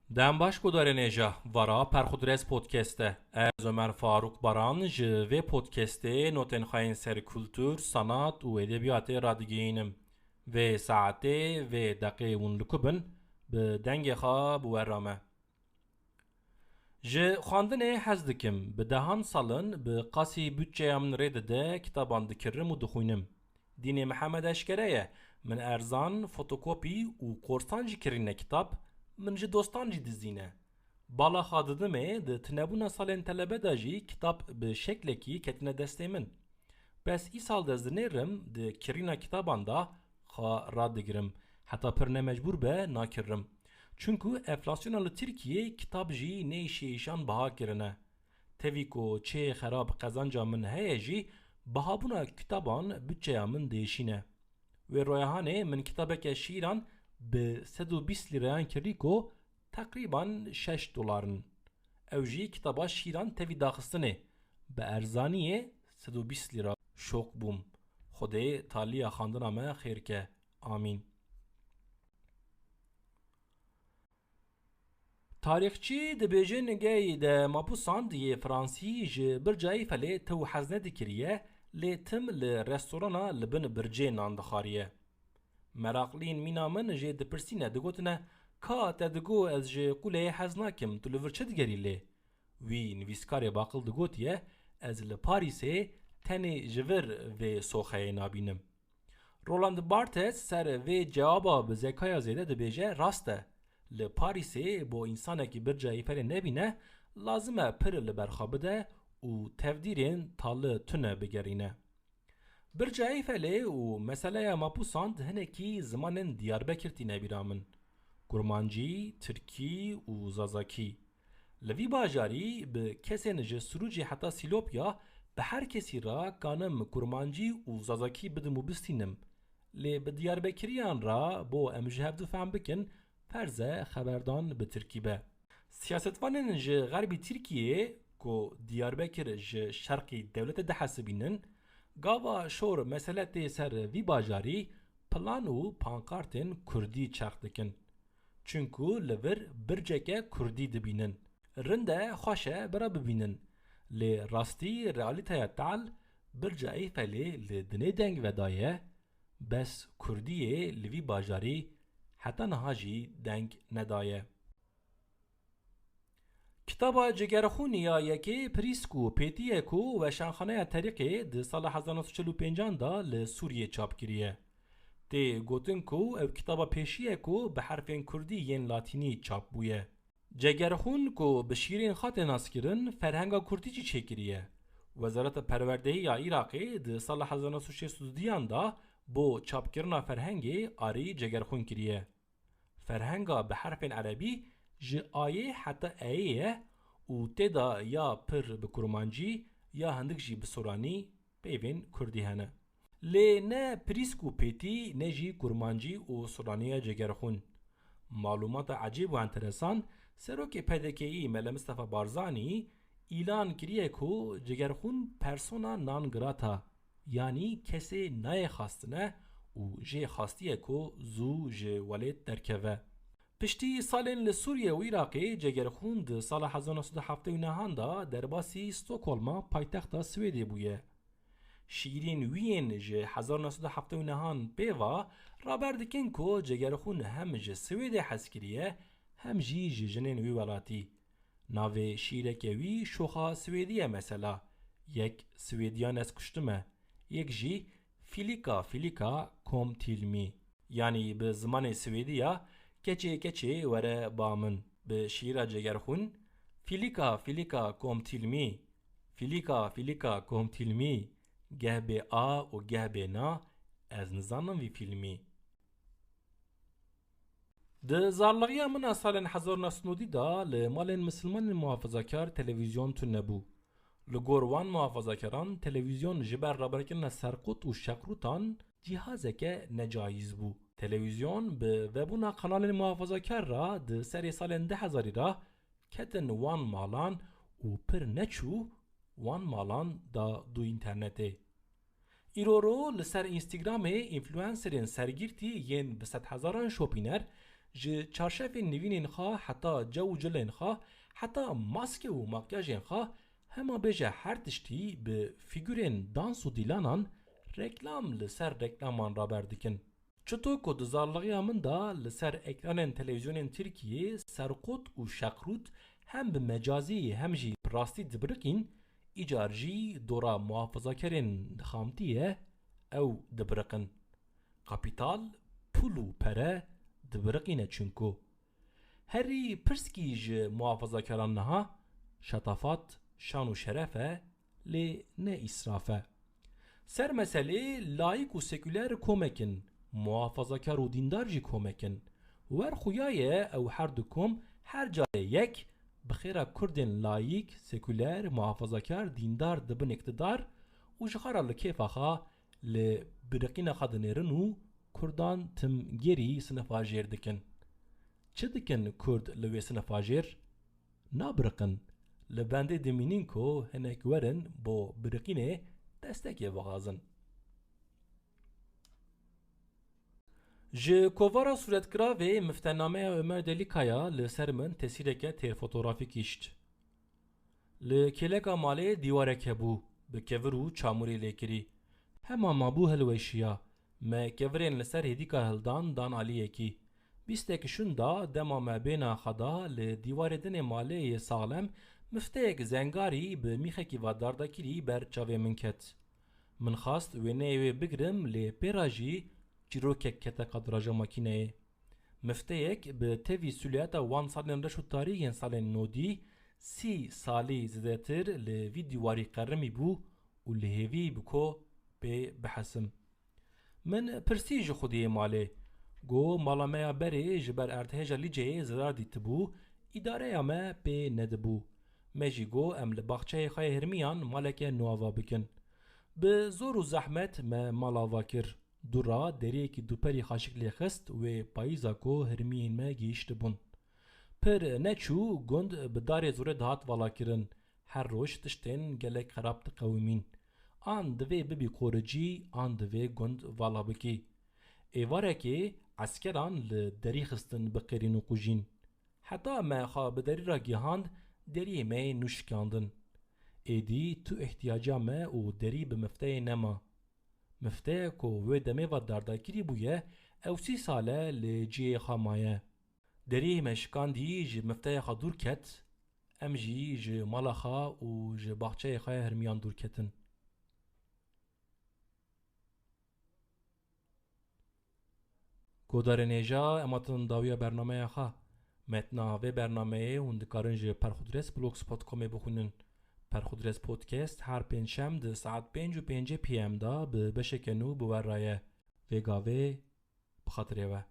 Dem baş gudarenêja vara Perxudres podcast'e. Ez Ömer Faruk Baran ji vê podcastê notên xwe yên ser kultur, sanat û edebiyatê radigihînim. Vê saetê vê deqê hûn li ku bin, bi dengê xwe biwera me. Ji xwandinê hez dikim. Bi dehan salin bi qasî bütçeya min rê dide kitaban dikirim û dixwînim. Dînê Mihemed eşkere ye. Min erzan, fotokopî û korsan jî kirîne kitap, min ji dostan jî dizîne. Bala xwe didimê di tinebûna salên telebe de jî kitap bi şeklekî ketine destê min. Bes îsal de zinêrim di kirîna kitaban da xwe radigirim. Heta pir nemecbûr be nakirim. Çünkü enflasyona li Tirkiye kitap jî nêşîşan biha kirine. Tevî ku çê xerab qezanca min heye jî bihabûna kitaban bütçeya min değişîne. Wê royahanê min kitabeke şîran bi 120 lirayan kirî ku teqrîban 6 doların. Ew jî kitaba şîran tevî daxistinê. Bi erzaniyê 120 lira. Şok bûm. Xwedê taliya xandina me xêr ke. Amîn. Tarîxçî dibêje nigehê de mapûsan yê Fransî ji bircayê felê tew hez nedikiriye lê tim li restorana li bin bircê nan dixwariye. Meraqlîn mîna min jê dipirsîne digotine ka te digo ez ji qûleyê hez nakim tu li vir çi digerî lê? Wî nivîskarê baqil digotiye ez li Parîsê tenê ji vir vê soxeyê nabînim. Roland Barthes ser vê cewaba bi zekaya zêde dibêje rast e. Li Parîsê bo însanekî bircayê felê nebîne, lazim e pir li ber xwe bide û tevdîrên tali tune bigerîne. Bircayê felê û meseleya mapûsan di hinekî zimanên Diyarbekir tîne bîra min. Kurmancî, Tirkî û Zazakî. Li vî bajarî bi kesên ji Sirûcê heta Sîlopya bi her kesî ra kanim Kurmancî û Zazakî bidim û bistînim. Lê bi Diyarbekiriyan ra bo em ji hev difhem bikin, ferz e xeberdan bi Tirkî be. Siyasetvanên ji Xerbî Tirkiyeyê ku Diyarbekir ji şerqî dewletê dihesibînin, gava şor mesele tê ser vî bajarî plan û pankartên Kurdî çex dikin. Çünkü li vir birceke Kurdî dibînin. Rind e xweş e bira bibînin. Lê rastî realîteya teal bircayê felê li dinê deng vedaye, bes Kurdiyê li vî bajarî heta niha jî deng nedaye. Kitaba Cigerxûnî ya yekê Prîsk û Pêtiyê ku Weşanxaneya Terîqê di sala 1945 da li Sûriyê çap kiriye. Tê gotin ku ev kitaba pêşî ye ku bi herfên Kurdî yên Latînî çap bûye. Cegerxûn ku bi şîrên xwe tê naskirin, ferhenga Kurdî jî çêkiriye. Wezareta Perwerdehî ya Iraqê di sala 1962 da bo çapkirina ferhengê arî cegerxûn kiriye. Ferhenga bi herfên Erebî ji Ayê heta Eyê ye û têda ya pir bi Kurmancî ya hindik jî bi Soranî peyvên Kurdî hene. Lê ne Prîsk û Pêtî ne jî Kurmancî û Soraniya cegerxûn. Malûmata ecêb û enteresan, Serokê PDK'î Mele Mustafa Barzanî îlan kiriye ku cigerxûn persona non grata, yanî kesê nayê xastine û jê xastiye ku zû ji welêt derkeve. Piştî salên li Sûriye û Iraqê cegerxûn di sala 1979 da derbasî Stokholma paytexta Swêdê bûye. Şîrên wî yên ji 1979 pêva raber dikin ku cegerxûn hem ji Swêdê hez kiriye hem jî ji jinên wî welatî. Navê şîreke wî şoxa Swêdî ye mesela. Yek Swêdiyan ez kuştime. Yek jî Filika Filika kom tilmî. Yani bi zimanê Swêdî ya keçê keçê were ba min. Bi şîra cegerxûn Filika Filika kom tilmî. Filika Filika kom tilmî. Geh bê a û geh bê na ez nizanim vî filmî. Di zarlagiya min a salên 1990 da li malên misilmanên muhafazakar televîzyon tune bû. Li gor wan muhafazakaran televîzyon ji ber raberkirina serqût û şeqrûtan cihazeke necayîz bû. Televîzyon bi vebûna kanalên muhafazakar ra di serê salên 2000 ra ketin wan malan û pir neçû wan malan da du internetê. Îroro li ser Instagramê influencerên sergirtî yên bi 100,000 şopîner ji çarşevên nivînên xwe heta cew û cilên xwe heta maske û makyajên xwe hema bêje her tiştî bi fîgürên dans û dîlanan reklam li ser reklaman raber dikin. Çito ku di zarligiya min da li ser ekranên televizyonên Tirkiyeyê serqot û şeqrût hem bi mecazî hem jî rastî dibiriqîn, îcar jî dora muhafazakerên dixamtiye ew dibiriqin. Kapital, pul û pere dibiriqîne çûnku. Herî pirskî ji muhafazakeran niha, şetafat, şan û şeref e, lê ne îsraf e. Ser meselê layîk û seküler komekin, muhafazakar û dîndar jî komekin. Wer xuya ye ew her du kom her carê yek bi xêra Kurdên layîk, seküler, muhafazakar, dîndar dibin iktidar û ji xara li kêfa xwe li biriqîna xwe dinêrin û Kurdan tim gerî sinifa jêr dikin. Çi dikin Kurd li wê sinifa jêr? Nabiriqin. Li bendê dimînin ku hinek werin bo biriqînê destekê bixwazin. Ji kovara sûretkiravê miftenameya Ömer Delikaya li ser min tesîreke têrfotografî kîşt. Li kêleka malê dîwarek hebû, bi kevir û çamûrê lêkirî. Hema mabû hilweşiya, me kevirên li ser hêdîka hildan dan aliyekî. Bîstekî şûn da dema me bêna xwe da li dîwarê dinê maleyê saxlem mifteyek zengarî bi mîxekî vadardakirî ber çavê min ket. Min xast wêneyê wê bigirim lê pêra jî çîrokek kete kadraja makîneyê. Mifteyek bi tevî sûliyeta wan salên reş û tarîxên salên nodî 30 salî zêdetir li vî dîwarî qerimî bû û li hêvî bi ko pê bihesim. Min pirsî ji xwediyê malê. Got mala me ya berê ji ber erdhêja Lîceyê zirar dîtibû, îdareya me pê nedibû. Me jî got em li baxçeyê xwe yê hirmiyan maleke nû ava bikin. Bi zor û zehmet me mala ava kir. Dûra deriyekî dûperî xaşik lê xist wê payîza ku hirmiyên me gihîştibûn. Pir neçû gund bi darê zorê dihat valakirin. Her roj tiştên gelek xerab diqewimîn. An divê bibî qoricî, an divê gund vala bikî. Êvarekê eskeran li derî xistin biqêrîn û qûjîn. Heta me xwe bi derî ra gihand, deriyê me yê nû şikandin. Êdî tu ihtiyaca me û derî bi mifteyê nema. Mifteyek ku wê demê ve dardakirî bûye, ew 30 sal e li ciyê xwe maye. Deriyê me şikandî ji mifteyê xwe dûr ket, em jî ji mala xwe û ji baxçeyê xwe hirmiyan dûr ketin. Godarên hêja em hatin dawiya bernameya xwe. Metna vê bernameyê hûn dikarin ji perxudres.blogspot.comê bixwînin. Perxudres podcast her pênçem di saet 5:05 PM da bi beşeke nû bi we raye. Vê gavê bi xatirê we.